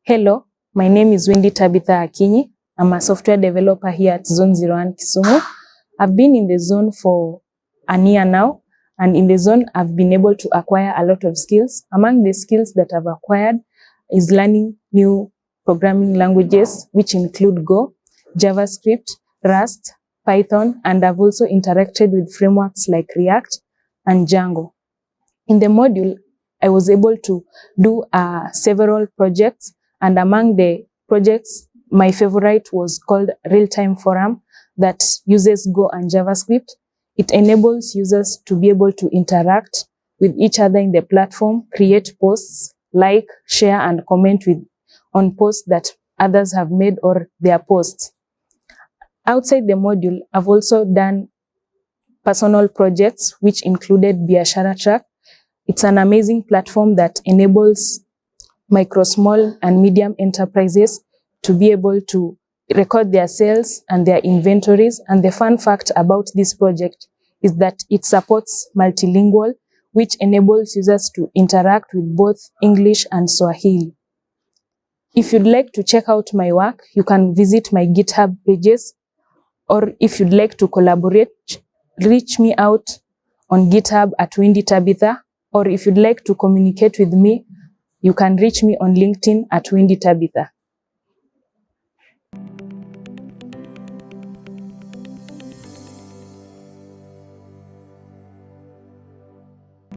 Hello, my name is Wendy Tabitha Akinyi. I'm a software developer here at Zone 01 Kisumu. I've been in the zone for a year now, and in the zone I've been able to acquire a lot of skills. Among the skills that I've acquired is learning new programming languages, which include Go, JavaScript, Rust, Python, and I've also interacted with frameworks like React and Django. In the module, I was able to do several projects, and among the projects, my favorite was called Real-Time Forum that uses Go and JavaScript. It enables users to be able to interact with each other in the platform, create posts, like, share, and comment on posts that others have made or their posts. Outside the module, I've also done personal projects, which included Biashara Track. It's an amazing platform that enables micro, small, and medium enterprises to be able to record their sales and their inventories. And the fun fact about this project is that it supports multilingual, which enables users to interact with both English and Swahili. If you'd like to check out my work, you can visit my GitHub pages, or if you'd like to collaborate, reach me out on GitHub at Wendy Tabitha, or if you'd like to communicate with me, you can reach me on LinkedIn at Wendy Tabitha.